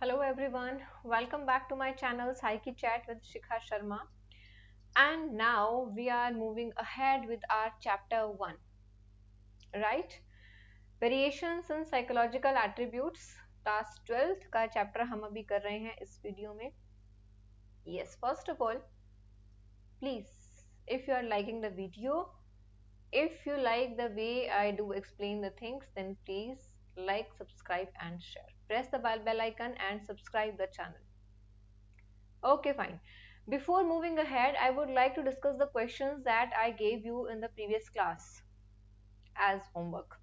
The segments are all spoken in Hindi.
Hello everyone, welcome back to my channel Psyche Chat with Shikha Sharma. And now we are moving ahead with our chapter 1, right? Variations in psychological attributes, class 12th का chapter हम अभी कर रहे हैं इस वीडियो में. Yes, first of all, please, if you are liking the video, if you like the way I do explain the things, then please like, subscribe and share. Press the bell icon and subscribe the channel. Okay, fine. Before moving ahead, I would like to discuss the questions that I gave you in the previous class as homework.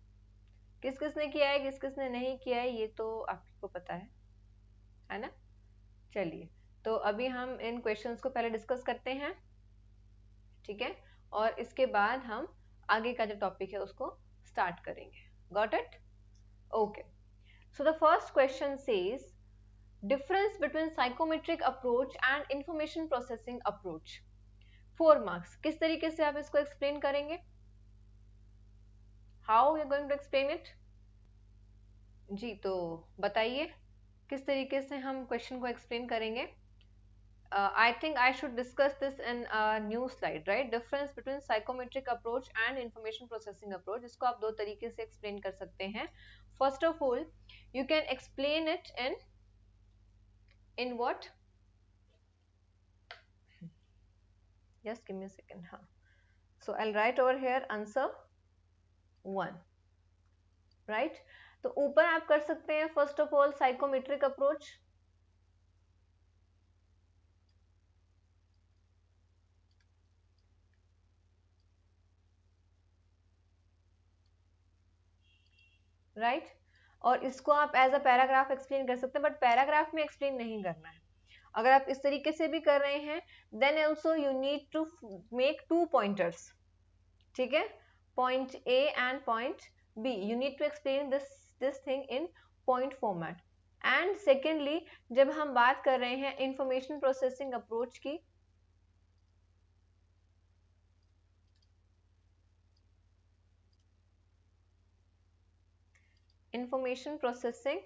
किस किसने किया है, किस किसने नहीं किया है, ये तो आपको पता है ना? चलिए, तो अभी हम इन क्वेश्चंस को पहले डिस्कस करते हैं, ठीक है? और इसके बाद हम आगे का जो टॉपिक है उसको स्टार्ट करेंगे. Got it? Okay. So the first question says, difference between psychometric approach and information processing approach. 4 marks. किस तरीके से आप इसको एक्सप्लेन करेंगे? How you are going to explain it? जी, तो बताइए किस तरीके से हम क्वेश्चन को एक्सप्लेन करेंगे? I think I should discuss this in a new slide, right? Difference between psychometric approach and information processing approach. इसको आप दो तरीके से एक्सप्लेन कर सकते हैं. First of all, you can explain it in what? Just give me a second. So I'll write over here answer 1, right? तो ऊपर आप कर सकते हैं first of all psychometric approach. Right, और इसको आप एज अ पैराग्राफ एक्सप्लेन कर सकते हैं, बट पैराग्राफ में एक्सप्लेन नहीं करना है. अगर आप इस तरीके से भी कर रहे हैं, then also you need to make 2 pointers, ठीक है? Point A and point B. You need to explain this thing in point format. And secondly, जब हम बात कर रहे हैं इंफॉर्मेशन प्रोसेसिंग अप्रोच की, इंफॉर्मेशन प्रोसेसिंग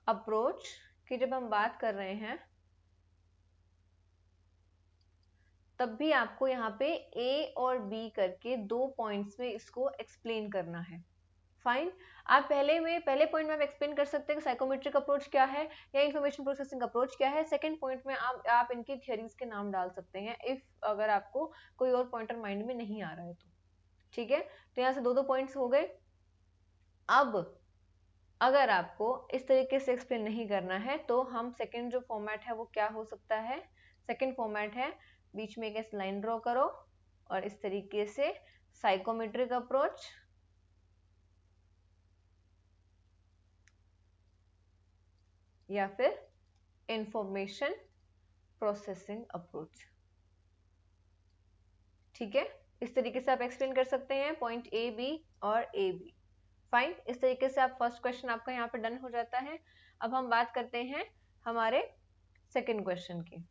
अप्रोच की जब हम बात कर रहे हैं, तब भी आपको यहाँ पे ए और बी करके 2 पॉइंट्स में इसको एक्सप्लेन करना है. फाइन. आप पहले पॉइंट में आप एक्सप्लेन कर सकते हैं कि साइकोमेट्रिक अप्रोच क्या है या इंफॉर्मेशन प्रोसेसिंग अप्रोच क्या है. सेकंड पॉइंट में आप इनकी थियरीज के नाम डाल सकते हैं, इफ अगर आपको कोई और पॉइंटर माइंड में नहीं आ रहा है तो, ठीक है? तो यहाँ से 2 पॉइंट्स हो गए. अब अगर आपको इस तरीके से एक्सप्लेन नहीं करना है तो हम सेकेंड जो फॉर्मेट है वो क्या हो सकता है? सेकेंड फॉर्मेट है, बीच में एक लाइन ड्रॉ करो और इस तरीके से साइकोमेट्रिक अप्रोच या फिर इंफॉर्मेशन प्रोसेसिंग अप्रोच, ठीक है? इस तरीके से आप एक्सप्लेन कर सकते हैं पॉइंट ए बी और ए बी. फाइन. इस तरीके से आप फर्स्ट क्वेश्चन आपका यहाँ पे डन हो जाता है. अब हम बात करते हैं हमारे सेकेंड क्वेश्चन की.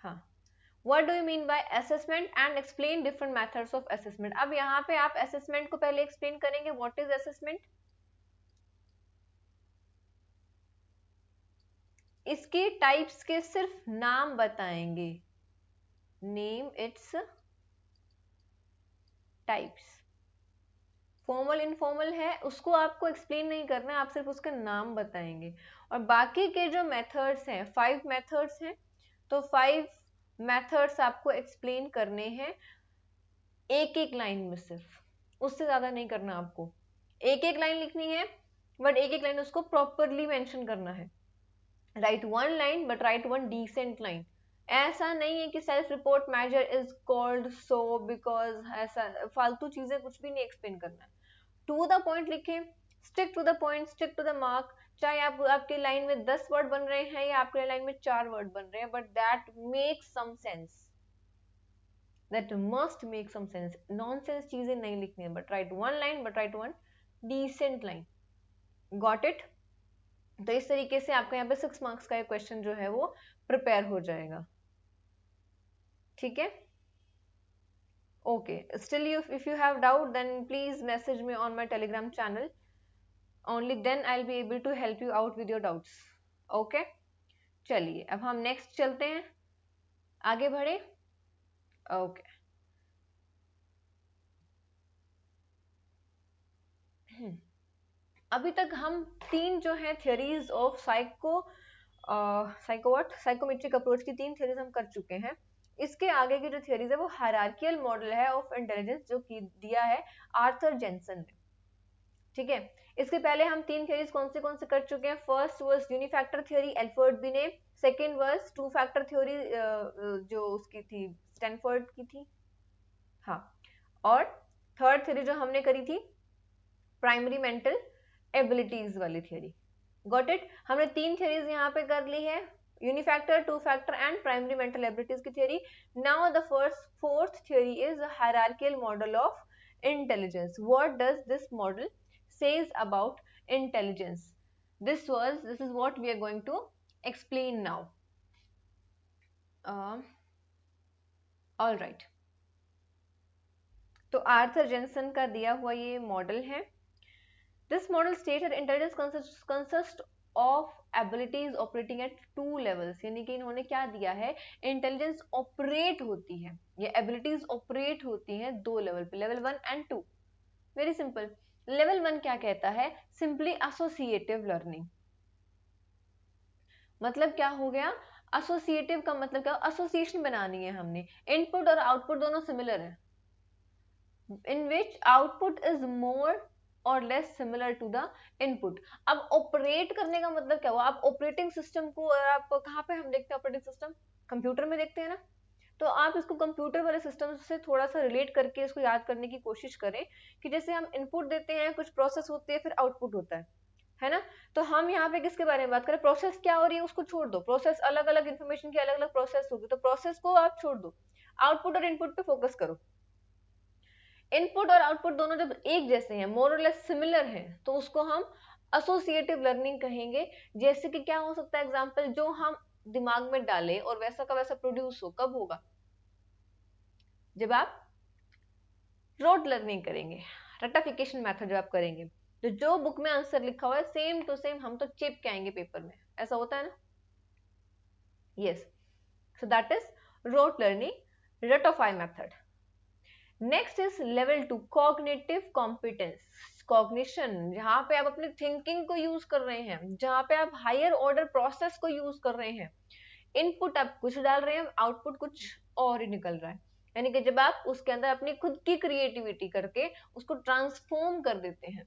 हाँ, what do you mean by assessment and explain different methods of assessment. अब यहाँ पे आप assessment को पहले explain करेंगे. what is assessment? इसके टाइप्स के सिर्फ नाम बताएंगे. Name its types. Formal informal है उसको आपको एक्सप्लेन नहीं करना है, आप सिर्फ उसके नाम बताएंगे. और बाकी के जो मेथड्स हैं, 5 मेथड्स हैं, तो 5 मेथड्स आपको एक्सप्लेन करने हैं एक एक लाइन में, सिर्फ उससे ज्यादा नहीं करना. आपको एक एक लाइन लिखनी है, बट एक एक लाइन उसको प्रॉपरली मेंशन करना है. Write 1 line but write 1 decent line. ऐसा नहीं है कि self report measure is called so because, ऐसा फालतू चीजें कुछ भी नहीं एक्सप्लेन करना है. टू द पॉइंट लिखें, stick to the point, stick to the mark. चाहे आपके लाइन में 10 वर्ड बन रहे हैं या आपके लाइन में 4 वर्ड बन रहे हैं, but that makes some sense. That must make some sense. Nonsense चीजें नहीं लिखनी है, but write 1 line, but write 1 decent line. Got it? तो इस तरीके से आपका यहाँ पे 6 मार्क्स का क्वेश्चन जो है वो प्रिपेयर हो जाएगा, ठीक है? Okay. Still, if you have doubt, then please message me on my Telegram channel. Only then I will be able to help you out with your doubts. Okay, चलिए अब हम नेक्स्ट चलते हैं, आगे बढ़े. ओके. अभी तक हम तीन जो है थियरीज ऑफ साइकोमेट्रिक अप्रोच की तीन थियरीज हम कर चुके हैं. इसके आगे की जो थियरीज है वो हायरार्कियल मॉडल है ऑफ इंटेलिजेंस, जो कि दिया है आर्थर जेनसन ने. ठीक है, इसके पहले हम तीन थियरीज कौन से कर चुके हैं. First was unifactor theory, Alfred B ने. Second was two factor theory, जो उसकी थी स्टैनफोर्ड की थी. हाँ, और थर्ड थ्योरी जो हमने करी थी प्राइमरी मेंटल एबिलिटीज वाली थ्योरी. Got it. हमने तीन थ्योरीज यहाँ पे कर ली है, unifactor, two factor and primary mental abilities की theory. Now the fourth theory is hierarchical model of intelligence. What does this model says about intelligence? This is what we are going to explain now. All right. तो आर्थर जेनसन का दिया हुआ ये मॉडल है. This model states that intelligence consists of abilities operating at two levels. यानी कि इन्होंने क्या दिया है, इंटेलिजेंस ऑपरेट होती है, ये एबिलिटीज ऑपरेट होती हैं दो लेवल पे, level 1 and 2. Very simple. Level 1 क्या कहता है, सिंपली एसोसिएटिव लर्निंग. मतलब क्या हो गया, एसोसिएटिव का मतलब क्या, एसोसिएशन बनानी है हमने. इनपुट और आउटपुट दोनों सिमिलर है, इन विच output is more or less similar to the input. अब ऑपरेट करने का मतलब क्या हुआ, आप ऑपरेटिंग सिस्टम को, और आप कहाँ पे हम देखते हैं ऑपरेटिंग सिस्टम, कंप्यूटर में देखते हैं ना. तो आप इसको कंप्यूटर वाले सिस्टम से थोड़ा सा रिलेट करके इसको याद करने की कोशिश करें कि जैसे हम इनपुट देते हैं, कुछ प्रोसेस होती है, फिर आउटपुट होता है ना. तो हम यहाँ पे किसके बारे में बात करें, प्रोसेस क्या हो रही है उसको छोड़ दो, प्रोसेस अलग अलग इन्फॉर्मेशन की अलग अलग प्रोसेस होगी, तो प्रोसेस को आप छोड़ दो, आउटपुट और इनपुट पे फोकस करो. इनपुट और आउटपुट दोनों जब एक जैसे हैं, मोर और लेस सिमिलर हैं, तो उसको हम एसोसिएटिव लर्निंग कहेंगे. जैसे कि क्या हो सकता है एग्जांपल, जो हम दिमाग में डालें और वैसा का वैसा प्रोड्यूस हो, कब होगा, जब आप रोट लर्निंग करेंगे, रटाफिकेशन मेथड जब आप करेंगे, तो जो बुक में आंसर लिखा हुआ है सेम टू सेम हम तो चिप के आएंगे पेपर में, ऐसा होता है ना. Yes, so that is rote learning, रटोफाई method. Next is level 2, cognitive competence, cognition, जहां पे आप अपनी थिंकिंग को यूज कर रहे हैं, जहां पे आप हायर ऑर्डर प्रोसेस को यूज कर रहे हैं. इनपुट आप कुछ डाल रहे हैं, आउटपुट कुछ और ही निकल रहा है. यानी कि जब आप उसके अंदर अपनी खुद की क्रिएटिविटी करके उसको ट्रांसफॉर्म कर देते हैं.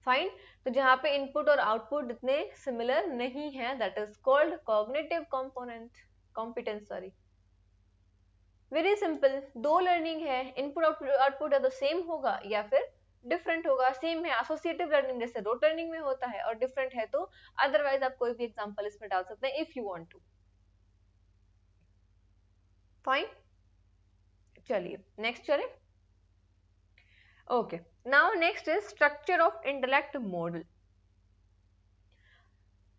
फाइन. तो जहां पे इनपुट और आउटपुट इतने सिमिलर नहीं है, that is called cognitive component competence. Sorry, very simple. दो लर्निंग है, इनपुट आउटपुट या तो सेम होगा या फिर डिफरेंट होगा. सेम है एसोसिएटिव लर्निंग जैसे रोट लर्निंग में होता है, और डिफरेंट है तो अदरवाइज आप कोई भी एग्जांपल इसमें डाल सकते हैं if you want to. Fine, चलिए नेक्स्ट चले. Okay, now next is structure of intellect model.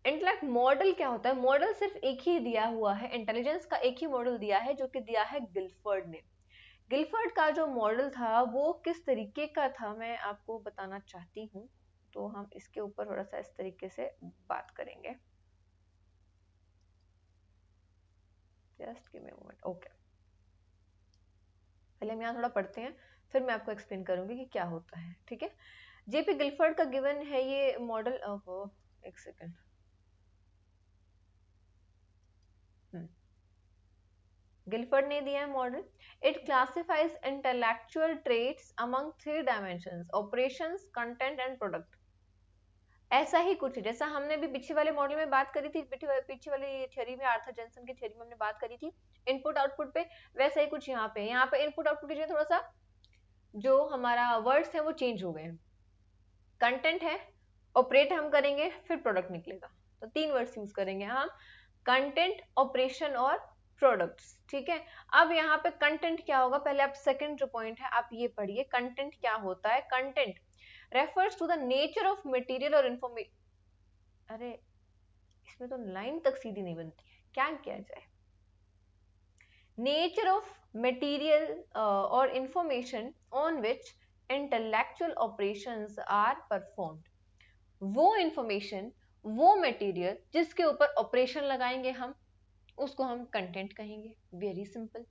Intellect model क्या होता है, मॉडल सिर्फ एक ही दिया हुआ है, इंटेलिजेंस का एक ही मॉडल दिया है, जो कि दिया है गिलफर्ड ने. गिलफर्ड का जो मॉडल था वो किस तरीके का था, मैं आपको बताना चाहती हूँ, तो हम इसके ऊपर थोड़ा सा इस तरीके से बात करेंगे. Just give me a moment. Okay, पहले हम यहाँ थोड़ा पढ़ते हैं, फिर मैं आपको एक्सप्लेन करूंगी कि क्या होता है. ठीक है, जेपी गिलफर्ड का गिवन है ये मॉडल. ओहो, एक सेकेंड. गिलफर्ड ने दिया है model. It classifies intellectual traits among 3 dimensions, operations, content and product. ऐसा ही कुछ जैसा हमने भी पीछे वाले मॉडल में बात करी थी, पीछे वाली थ्योरी में, आर्थर जेनसन की थ्योरी में हमने बात करी थी इनपुट आउटपुट पे, वैसा ही कुछ यहाँ पे. यहाँ पे इनपुट आउटपुट की थोड़ा सा जो हमारा वर्ड्स है वो चेंज हो गए हैं. कंटेंट है, ऑपरेट हम करेंगे, फिर प्रोडक्ट निकलेगा, तो 3 वर्ड्स यूज करेंगे हम, कंटेंट, ऑपरेशन और प्रोडक्ट्स. ठीक है, अब यहाँ पे कंटेंट क्या होगा, पहले आप सेकंड जो पॉइंट है आप ये पढ़िए. कंटेंट क्या होता है, content refers to the nature of material or information. अरे इसमें तो लाइन तक सीधी नहीं बनती है, क्या किया जाए. Nature of material or information on which intellectual operations are performed, वो इंफॉर्मेशन, वो मटेरियल जिसके ऊपर ऑपरेशन लगाएंगे हम, उसको हम कंटेंट कहेंगे। Very simple.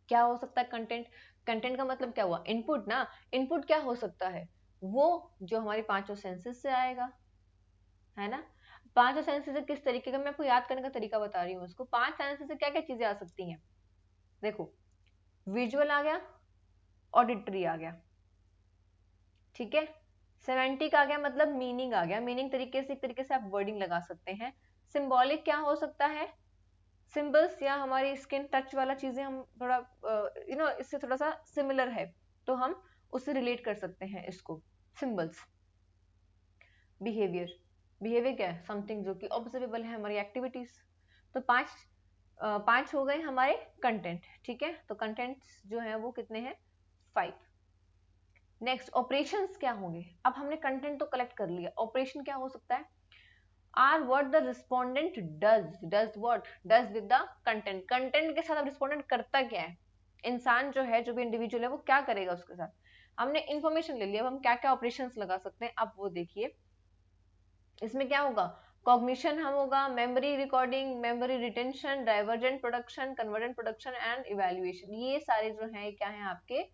क्या हो सकता है कंटेंट? कंटेंट का मतलब क्या हुआ? इनपुट ना। इनपुट क्या हो सकता है? वो जो हमारी पांचों सेंसेस से आएगा, है ना। पांचों सेंसेस से किस तरीके का, मैं आपको याद करने का तरीका बता रही हूँ उसको। पांच सेंसेस से क्या क्या चीजें आ सकती हैं? देखो, विजुअल आ गया, ऑडिटरी आ गया, ठीक है, सेमेंटिक आ गया, मतलब मीनिंग आ गया, मीनिंग तरीके से, एक तरीके से आप वर्डिंग लगा सकते हैं। सिंबॉलिक क्या हो सकता है? सिंबल्स या हमारी स्किन टच वाला चीजें, हम थोड़ा इससे थोड़ा सा सिमिलर है, तो हम उससे रिलेट कर सकते हैं इसको, सिंबल्स। बिहेवियर, बिहेवियर क्या है? समथिंग जो कि ऑब्जर्वेबल है, हमारी एक्टिविटीज। तो पांच हो गए हमारे कंटेंट, ठीक है। तो कंटेंट्स जो है वो कितने हैं? 5। नेक्स्ट, ऑपरेशंस क्या होंगे? अब हमने कंटेंट तो कलेक्ट कर लिया, ऑपरेशन क्या हो सकता है? Or what the respondent does what does with the content, content के साथ अब रिस्पोंडेंट करता क्या है? इंसान जो है, जो भी इंडिविजुअल है, वो क्या करेगा उसके साथ? हमने इंफॉर्मेशन ले लिया, अब हम क्या क्या ऑपरेशंस लगा सकते हैं, अब वो देखिए। इसमें क्या होगा? कॉग्निशन हम होगा, memory recording, memory retention, divergent production, convergent production and evaluation, ये सारे जो है क्या है आपके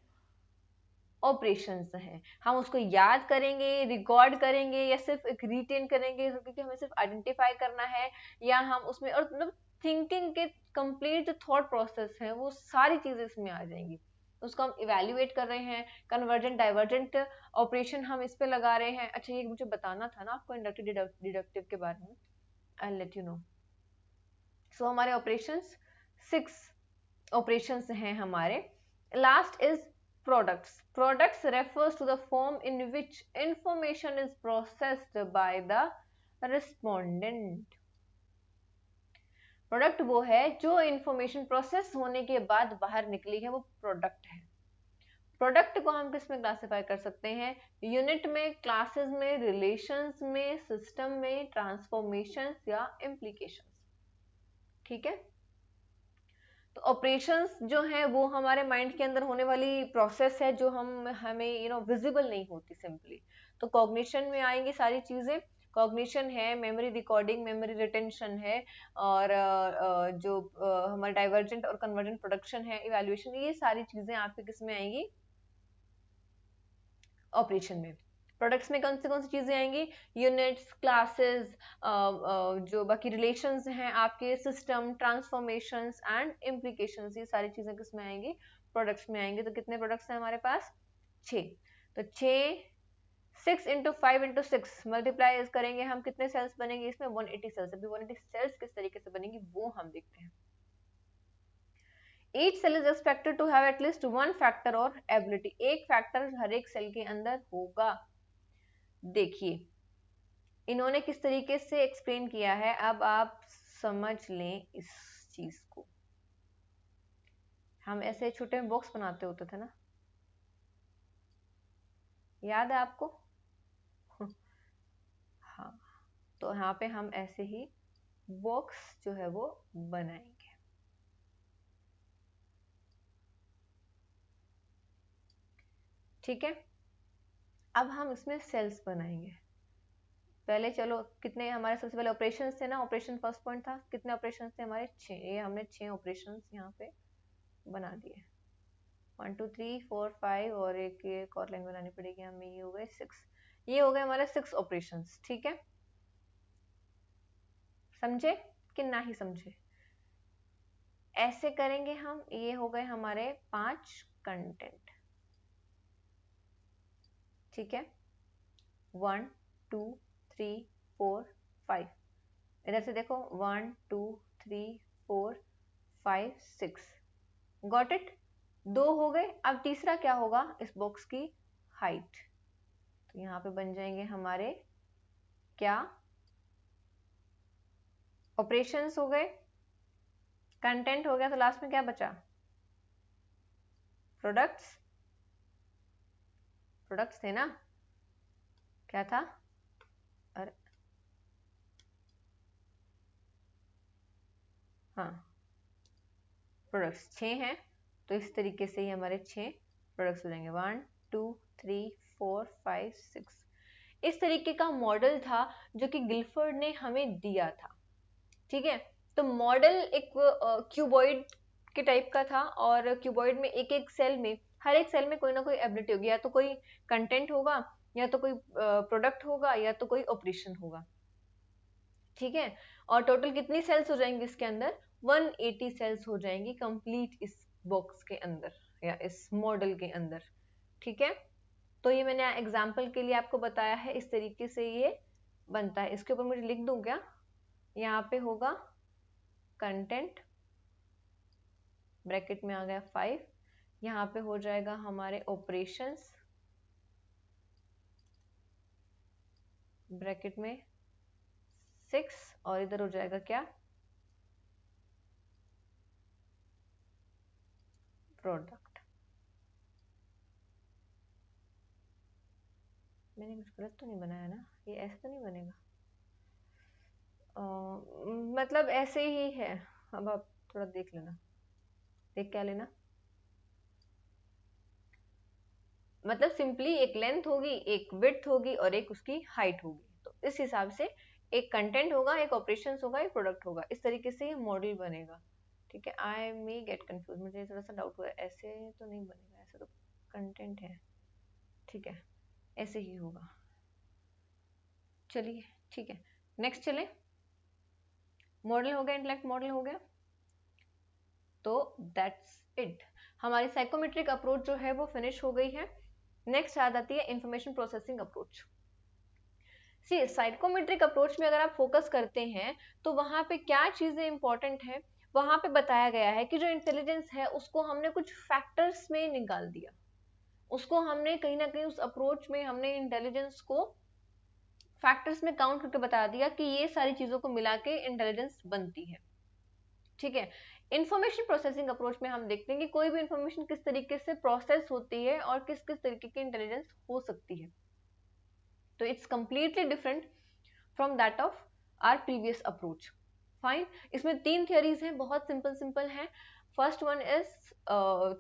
ऑपरेशंस हैं। हम उसको याद करेंगे, रिकॉर्ड करेंगे, या सिर्फ एक रिटेन करेंगे, क्योंकि हमें सिर्फ आइडेंटिफाई करना है, या हम उसमें, और मतलब थिंकिंग के कंप्लीट जो थॉट प्रोसेस है वो सारी चीजें इसमें आ जाएंगी। उसको हम इवेल्युएट कर रहे हैं, कन्वर्जेंट डाइवर्जेंट ऑपरेशन हम इस पे लगा रहे हैं। अच्छा, ये मुझे बताना था ना आपको इंडक्टिव डिडक्टिव के बारे में, आई लेट यू नो। सो हमारे ऑपरेशंस 6 ऑपरेशंस हैं हमारे। Last is products. Products refers to the form in which information is processed by the respondent. Product वो है जो इंफॉर्मेशन प्रोसेस होने के बाद बाहर निकली है, वो प्रोडक्ट है। प्रोडक्ट को हम किस में क्लासिफाई कर सकते हैं? यूनिट में, क्लासेस में, रिलेशंस में, सिस्टम में, ट्रांसफॉर्मेशंस या इम्प्लीकेशंस, ठीक है। तो ऑपरेशंस जो है वो हमारे माइंड के अंदर होने वाली प्रोसेस है, जो हमें विजिबल नहीं होती सिंपली। तो कॉग्निशन में आएंगी सारी चीजें। कॉग्निशन है, मेमोरी रिकॉर्डिंग, मेमोरी रिटेंशन है, और जो हमारा डाइवर्जेंट और कन्वर्जेंट प्रोडक्शन है, इवैल्यूएशन, ये सारी चीजें आपके किस में आएंगी? ऑपरेशन में। प्रोडक्ट्स में कौन सी चीजें आएंगी? यूनिट्स, क्लासेस, जो बाकी रिलेशंस हैं आपके, सिस्टम, ट्रांसफॉर्मेशंस एंड इम्प्लीकेशंस, ये सारी चीजें किस में आएंगी? प्रोडक्ट्स में आएंगे। तो कितने प्रोडक्ट्स हैं हमारे पास? 6। तो 6, 6 इंटू 5 इंटू 6 मल्टीप्लाई करेंगे हम, कितने सेल्स बनेंगे इसमें? 180 सेल्स। अभी 180 सेल्स किस तरीके से बनेंगी वो हम देखते हैं। Each cell is expected to have at least one factor or ability. एक फैक्टर हर एक सेल के अंदर होगा। देखिए इन्होंने किस तरीके से एक्सप्लेन किया है, अब आप समझ लें इस चीज को। हम ऐसे छोटे बॉक्स बनाते होते थे ना, याद है आपको? हाँ, तो यहाँ पे हम ऐसे ही बॉक्स जो है वो बनाएंगे, ठीक है। अब हम इसमें सेल्स बनाएंगे। पहले चलो, कितने हमारे सबसे पहले ऑपरेशन थे ना, ऑपरेशन फर्स्ट पॉइंट था, कितने ऑपरेशन थे हमारे? 6। ये हमने 6 ऑपरेशन यहाँ पे बना दिए, 1 2 3 4 5, और एक और लाइन बनानी पड़ेगी हमें, ये हो गए 6। ये हो गए हमारे 6 ऑपरेशन, ठीक है। समझे कि ना ही समझे? ऐसे करेंगे हम। ये हो गए हमारे 5 कंटेंट, ठीक है। 1 2 3 4 5। इधर से देखो, 1 2 3 4 5 6। Got it? 2 हो गए। अब तीसरा क्या होगा इस बॉक्स की? हाइट। तो यहाँ पे बन जाएंगे हमारे क्या? ऑपरेशंस हो गए, कंटेंट हो गया, तो लास्ट में क्या बचा? प्रोडक्ट्स। प्रोडक्ट्स थे ना? क्या था? अरे हाँ, प्रोडक्ट्स 6 हैं, तो इस तरीके से ही हमारे 6 प्रोडक्ट्स हो जाएंगे। 1 2 3 4 5 6 इस तरीके का मॉडल था जो कि गिलफोर्ड ने हमें दिया था। ठीक है, तो मॉडल एक क्यूबॉइड के टाइप का था और क्यूबॉइड में एक एक सेल में, हर एक सेल में कोई ना कोई एबिलिटी होगी, या तो कोई कंटेंट होगा, या तो कोई प्रोडक्ट होगा, या तो कोई ऑपरेशन होगा। ठीक है, और टोटल कितनी सेल्स हो जाएंगी इसके अंदर? 180 सेल्स हो जाएंगी कंप्लीट इस बॉक्स के अंदर या इस मॉडल के अंदर। ठीक है, तो ये मैंने एग्जाम्पल के लिए आपको बताया है, इस तरीके से ये बनता है। इसके ऊपर मुझे लिख दूं क्या? यहाँ पे होगा कंटेंट, ब्रैकेट में आ गया 5, यहाँ पे हो जाएगा हमारे ऑपरेशंस, ब्रैकेट में 6, और इधर हो जाएगा क्या? प्रोडक्ट। मैंने कुछ गलत तो नहीं बनाया ना? ये ऐसे तो नहीं बनेगा? मतलब ऐसे ही है। अब आप थोड़ा देख लेना, देख क्या लेना, मतलब सिंपली एक लेंथ होगी, एक विड्थ होगी और एक उसकी हाइट होगी। तो इस हिसाब से एक कंटेंट होगा, एक ऑपरेशंस होगा, एक प्रोडक्ट होगा, इस तरीके से ये मॉडल बनेगा। ठीक है, आई मे गेट कंफ्यूज, मुझे थोड़ा सा डाउट हुआ, ऐसे तो नहीं बनेगा, ऐसे तो कंटेंट है। ठीक है, ऐसे ही होगा। चलिए ठीक है, नेक्स्ट चले। मॉडल हो गया, इंटेलेक्ट मॉडल हो गया, तो दैट्स इट। हमारी साइकोमेट्रिक अप्रोच जो है वो फिनिश हो गई है। नेक्स्ट आ जाती है इंफॉर्मेशन प्रोसेसिंग अप्रोच। सी साइकोमेट्रिक अप्रोच में अगर आप फोकस करते हैं तो वहां पे क्या चीजें इंपॉर्टेंट है, वहां पे बताया गया है कि जो इंटेलिजेंस है उसको हमने कुछ फैक्टर्स में निकाल दिया, उसको हमने कहीं ना कहीं उस अप्रोच में हमने इंटेलिजेंस को फैक्टर्स में काउंट करके बता दिया कि ये सारी चीजों को मिला के इंटेलिजेंस बनती है। ठीक है, इंफॉर्मेशन प्रोसेसिंग अप्रोच में हम देखते हैं कि कोई भी इंफॉर्मेशन किस तरीके से प्रोसेस होती है और किस किस तरीके की इंटेलिजेंस हो सकती है। तो it's completely different from that of our previous approach. Fine, इसमें 3 थियोरीज हैं, बहुत सिंपल सिंपल हैं। First one is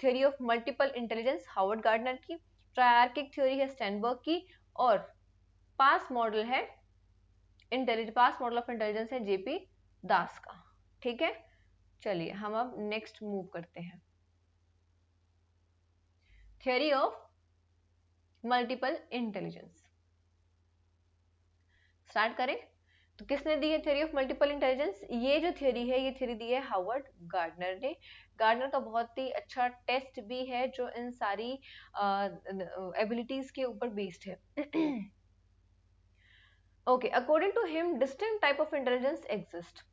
theory of multiple intelligence, Harvard gardener की। ट्रायर्किक थ्योरी है स्टैनबर्ग की। और पास मॉडल है पास मॉडल ऑफ इंटेलिजेंस है जेपी दास का। ठीक है, चलिए हम अब नेक्स्ट मूव करते हैं। Theory of multiple intelligence start करें। तो किसने दी है थ्योरी ऑफ मल्टीपल इंटेलिजेंस? ये जो थ्योरी है, ये थ्योरी दी है हार्वर्ड गार्डनर ने। गार्डनर का बहुत ही अच्छा टेस्ट भी है जो इन सारी एबिलिटीज के ऊपर बेस्ड है। Okay, according to him distinct type of intelligence exist.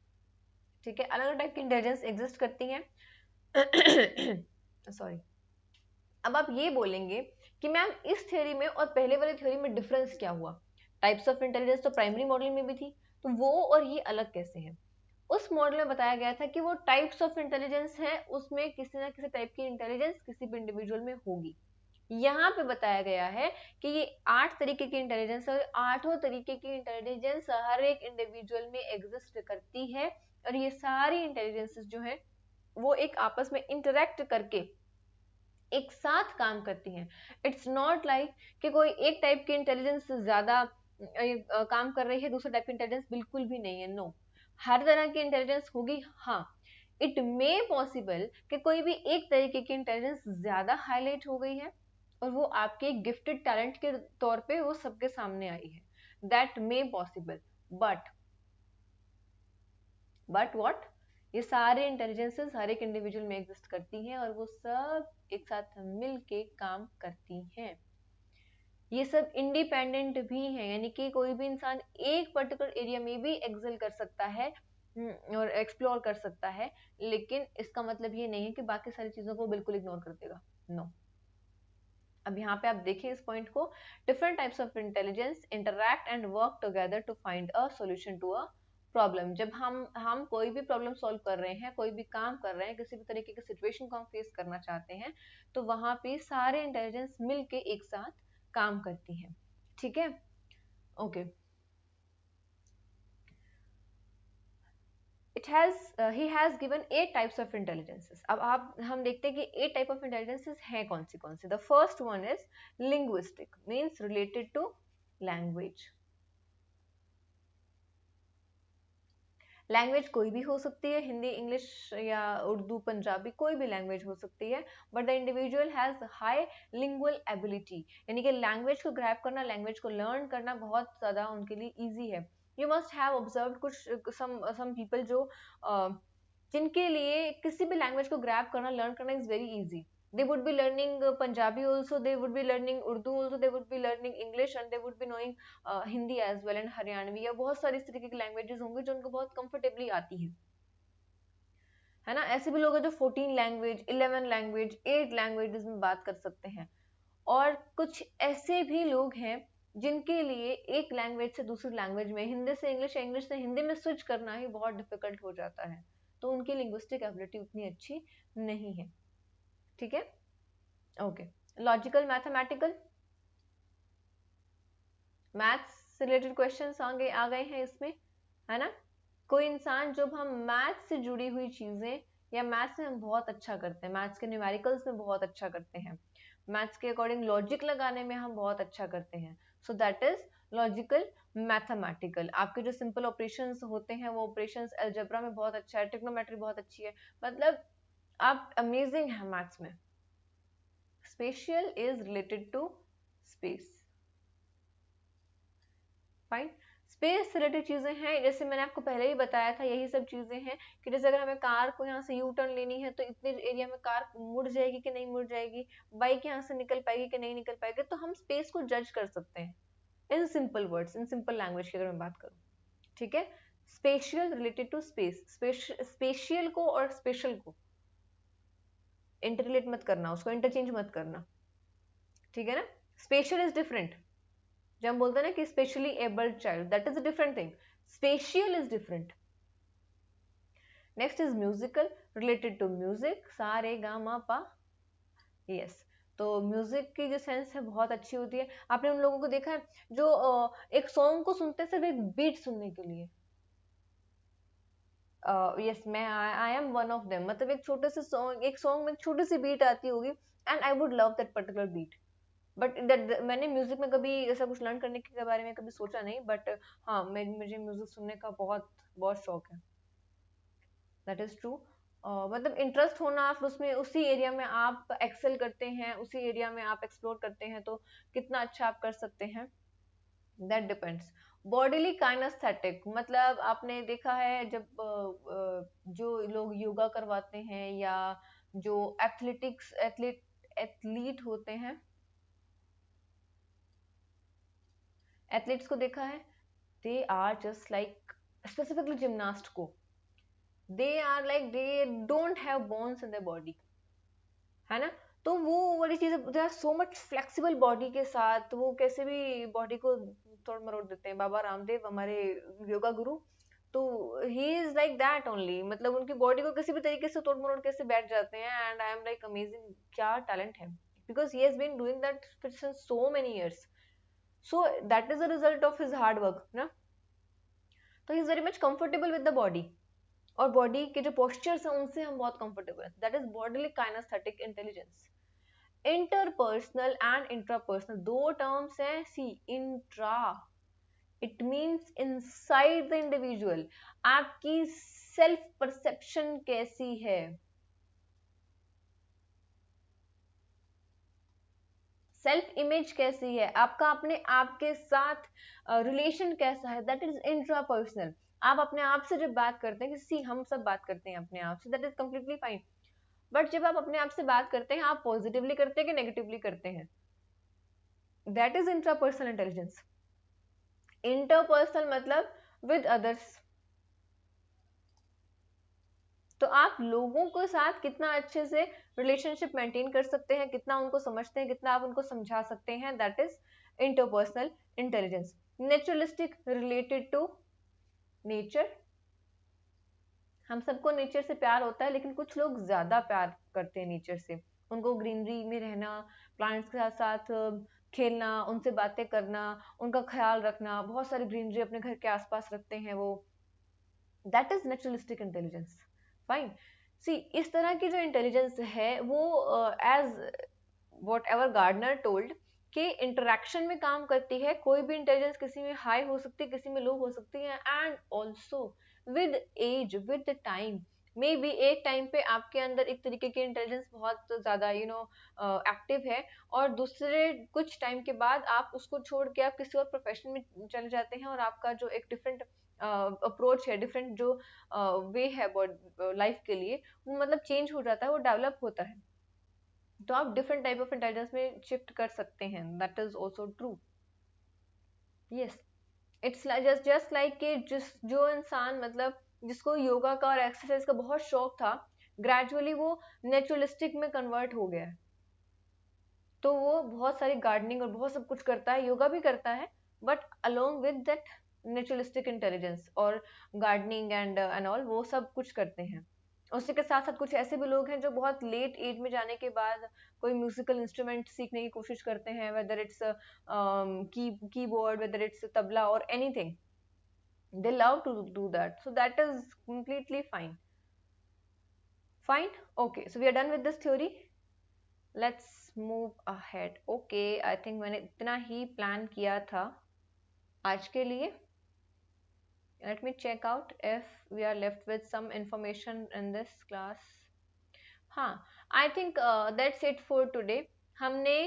ठीक है, अलग अलग टाइप की इंटेलिजेंस एग्जिस्ट करती हैं। सॉरी, अब आप ये बोलेंगे कि मैम इस थ्योरी में और पहले वाली थ्योरी में डिफरेंस क्या हुआ? टाइप्स ऑफ इंटेलिजेंस तो प्राइमरी मॉडल में भी थी, तो वो और ये अलग कैसे है? उस मॉडल में बताया गया था कि वो टाइप्स ऑफ इंटेलिजेंस है, उसमें किसी ना किसी टाइप की इंटेलिजेंस किसी भी इंडिविजुअल में होगी। यहाँ पे बताया गया है कि ये 8 तरीके की इंटेलिजेंस है, आठों तरीके की इंटेलिजेंस हर एक इंडिविजुअल में एग्जिस्ट करती है, और ये सारी इंटेलिजेंसेस जो है वो एक आपस में इंटरेक्ट करके एक साथ काम करती हैं। इट्स नॉट लाइक कि कोई एक टाइप की इंटेलिजेंस ज्यादा काम कर रही है, दूसरा टाइप की इंटेलिजेंस बिल्कुल भी नहीं है। नो, हर तरह की इंटेलिजेंस होगी। हाँ, इट मे पॉसिबल कि कोई भी एक तरीके की इंटेलिजेंस ज्यादा हाईलाइट हो गई है और वो आपके गिफ्टेड टैलेंट के तौर पे वो सबके सामने आई है, that may possible. But what, ये सारे इंटेलिजेंसेस हर एक इंडिविजुअल में एग्जिस्ट करती हैं और वो सब एक साथ मिल के काम करती हैं। ये सब इंडिपेंडेंट भी हैं, यानी कि कोई भी इंसान एक पर्टिकुलर एरिया में भी एक्सेल कर सकता है और एक्सप्लोर कर सकता है, लेकिन इसका मतलब ये नहीं है कि बाकी सारी चीजों को बिल्कुल इग्नोर कर देगा। नो। अब यहाँ पे आप देखिए इस पॉइंट को, different types of intelligence interact and work together to find a solution to a problem. जब हम कोई भी प्रॉब्लम सॉल्व कर रहे हैं, कोई भी काम कर रहे हैं, किसी भी तरीके की सिचुएशन को हम फेस करना चाहते हैं, तो वहां पे सारे इंटेलिजेंस मिलके एक साथ काम करती हैं। ठीक है, okay. he has given 8 types of intelligences. अब आप हम देखते हैं कि 8 टाइप ऑफ इंटेलिजेंसेस हैं कौन सी. The first one is linguistic, means related to language. Language कोई भी हो सकती है, हिंदी, इंग्लिश या उर्दू, पंजाबी, कोई भी लैंग्वेज हो सकती है, but the individual has high lingual ability, यानी कि लैंग्वेज को ग्रैब करना, लैंग्वेज को लर्न करना बहुत ज़्यादा उनके लिए ईजी है. यू मस्ट हैव ऑब्जर्व कुछ सम पीपल जो जिनके लिए किसी भी लैंग्वेज को ग्रैब करना, लर्न करना is very easy. They would be learning Punjabi also, they would be learning Urdu also, they would be learning English, and they would be knowing Hindi as well, and Haryanvi, या बहुत सारी इस तरीके की लैंग्वेजेस होंगी जो उनको बहुत कंफर्टेबली आती है ना. ऐसे भी लोग हैं जो 14 लैंग्वेज, 11 लैंग्वेज, 8 लैंग्वेजेस में बात कर सकते हैं. और कुछ ऐसे भी लोग हैं जिनके लिए एक लैंग्वेज से दूसरी लैंग्वेज में, हिंदी से इंग्लिश या इंग्लिश से हिंदी में स्विच करना ही बहुत डिफिकल्ट हो जाता है, तो उनकी लिंग्विस्टिक एबिलिटी उतनी अच्छी नहीं है. ठीक है, ओके. लॉजिकल, मैथमेटिकल, मैथ्स से रिलेटेड क्वेश्चंस आ गए हैं इसमें, है ना. कोई इंसान, जब हम मैथ्स से जुड़ी हुई चीजें या मैथ्स में हम बहुत अच्छा करते हैं, मैथ्स के न्यूमेरिकल्स में बहुत अच्छा करते हैं, मैथ्स के अकॉर्डिंग लॉजिक लगाने में हम बहुत अच्छा करते हैं, सो दैट इज लॉजिकल मैथमेटिकल. आपके जो सिंपल ऑपरेशंस होते हैं वो ऑपरेशंस अलजेब्रा में बहुत अच्छा है, ट्रिग्नोमेट्री बहुत अच्छी है, मतलब आप अमेजिंग है मैथ्स में. Spatial is related to space. Fine. Space से रिलेटेड चीजें हैं, जैसे मैंने आपको पहले ही बताया था, यही सब चीजें हैं कि जैसे अगर हमें कार को यहाँ से यू टर्न लेनी है तो इतने एरिया में कार मुड़ जाएगी कि नहीं मुड़ जाएगी, बाइक यहाँ से निकल पाएगी कि नहीं निकल पाएगी, तो हम स्पेस को जज कर सकते हैं in simple words, in simple language की अगर मैं बात करूँ. ठीक है. Spatial related to space. Spatial को और स्पेशल को इंटरलेट मत करना, उसको इंटरचेंज मत करना. ठीक है ना. Special is different. जब हम बोलते हैं ना कि specially abled child, that is a different thing. Spatial is different. Next is musical, related to music, सा रे गा मा पा. यस, तो म्यूजिक की जो सेंस है बहुत अच्छी होती है. आपने उन लोगों को देखा है जो एक सॉन्ग को सुनते हैं सिर्फ एक बीट सुनने के लिए. यस, मैं I am one of them. मतलब एक छोटे से सॉन्ग, एक सॉन्ग में छोटी सी बीट आती होगी and I would love that particular beat. But मैंने म्यूजिक में कभी ऐसा कुछ लर्न करने के बारे में कभी सोचा नहीं, बट हाँ, मुझे म्यूजिक सुनने का बहुत बहुत शौक है. That is true. मतलब इंटरेस्ट होना, फिर उसमें उसी एरिया में आप एक्सेल करते हैं, उसी एरिया में आप एक्सप्लोर करते हैं, तो कितना अच्छा आप कर सकते हैं, दैट डिपेंड्स. बॉडीली काइनेस्थेटिक, मतलब आपने देखा है जब जो लोग योगा करवाते हैं या जो एथलीट होते हैं, एथलीट्स को देखा है, they are just like, specifically gymnast को, they are like they don't have bones in their body, है ना. तो वो वाली चीज, they are so much flexible body के साथ, वो कैसे भी बॉडी को तोड़ मरोड़ देते हैं. बाबा रामदेव हमारे योगा गुरु, तो he is like that only, मतलब उनकी बॉडी को किसी भी तरीके से तोड़ मरोड़ कैसे बैठ जाते हैं, and I am like amazing, क्या टैलेंट है, because he has been doing that since so many years. So that is a result of his hard work ना. तो he is very much comfortable with the body, और बॉडी के जो postures हैं उनसे हम बहुत comfortable हैं. That is bodily kinesthetic intelligence. Interpersonal and intrapersonal दो terms हैं. See, intra, it means inside the individual. आपकी self perception कैसी है, सेल्फ इमेज कैसी है, आपका अपने आप के साथ रिलेशन कैसा है, दैट इज इंट्रापर्सनल. आप अपने आप से जब बात करते हैं, किसी हम सब बात करते हैं अपने आप से, that is completely fine. But जब आप अपने आप से बात करते हैं, आप पॉजिटिवली करते हैं कि नेगेटिवली करते हैं, that is intrapersonal intelligence. Interpersonal मतलब विद अदर्स. तो आप लोगों के साथ कितना अच्छे से रिलेशनशिप मेंटेन कर सकते हैं, कितना उनको समझते हैं, कितना आप उनको समझा सकते हैं, that is interpersonal intelligence. Naturalistic, related to nature. हम सबको नेचर से प्यार होता है, लेकिन कुछ लोग ज्यादा प्यार करते हैं नेचर से. उनको ग्रीनरी में रहना, प्लांट्स के साथ साथ खेलना, उनसे बातें करना, उनका ख्याल रखना, बहुत सारी ग्रीनरी अपने घर के आसपास रखते हैं वो. That is naturalistic intelligence. Fine. See, इस तरह की जो इंटेलिजेंस है वो as whatever Gardner told कि इंटरेक्शन में काम करती है. कोई भी इंटेलिजेंस किसी में हाई हो सकती है, किसी में लो हो सकती है. And also with age, with the time, maybe एक टाइम पे आपके अंदर एक तरीके की इंटेलिजेंस बहुत ज्यादा एक्टिव है, और दूसरे कुछ टाइम के बाद आप उसको छोड़ के आप किसी और प्रोफेशन में चले जाते हैं, और आपका जो एक डिफरेंट अप्रोच है, डिफरेंट जो वे है लाइफ के लिए, वो मतलब चेंज हो जाता है, वो डेवलप होता है. तो आप डिफरेंट टाइप ऑफ इंटेलिजेंस में शिफ्ट कर सकते हैं. That is also true. Yes. It's just like कि जिस जो इंसान मतलब जिसको योगा का और एक्सरसाइज का बहुत शौक था, ग्रेजुअली वो नेचुरलिस्टिक में कन्वर्ट हो गया है. तो वो बहुत सारी गार्डनिंग और बहुत सब कुछ करता है, योगा भी करता है, but along with that naturalistic intelligence और गार्डनिंग एंड ऑल, वो सब कुछ करते हैं. उसी के साथ साथ कुछ ऐसे भी लोग हैं जो बहुत लेट एज में जाने के बाद कोई म्यूजिकल इंस्ट्रूमेंट सीखने की कोशिश करते हैं, whether it's keyboard, whether it's tabla और anything. They love to do that, so that is completely fine. Fine. Okay, so we are done with this theory. Let's move ahead. Okay, I think मैंने इतना ही प्लान किया था आज के लिए. Let me check out if we are left with some information in this class. हाँ, I think that's it for today. हमने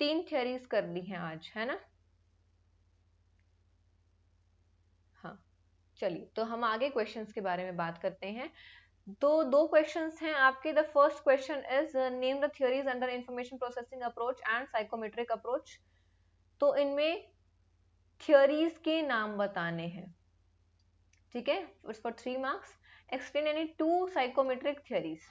3 theories कर ली हैं आज, है ना? हाँ, चलिए तो हम आगे क्वेश्चंस के बारे में बात करते हैं. तो दो क्वेश्चंस हैं आपके. The first question is name the theories under information processing approach and psychometric approach. तो इनमें थियोरीज के नाम बताने हैं. ठीक है, it's for 3 marks. Explain any 2 psychometric theories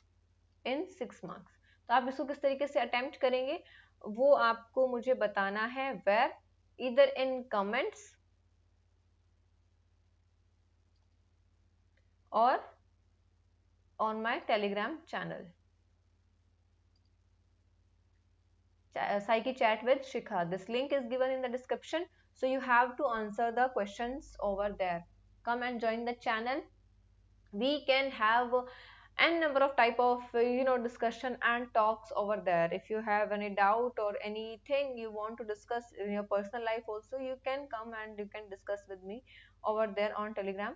in 6 marks. तो आप इसको किस तरीके से अटेम्प्ट करेंगे वो आपको मुझे बताना है. वेयर? इधर इन comments or on my Telegram channel, Psyche Chat with Shikha. This link is given in the description, so you have to answer the questions over there. Come and join the channel. We can have n number of type of discussion and talks over there. If you have any doubt or anything you want to discuss in your personal life also, you can come and you can discuss with me over there on Telegram.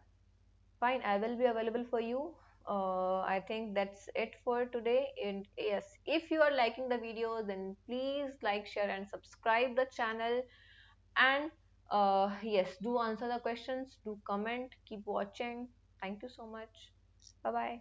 Fine, I will be available for you. I think that's it for today. And yes, if you are liking the video, then please like, share, and subscribe the channel. And yes, do answer the questions, do comment, keep watching. Thank you so much. Bye bye.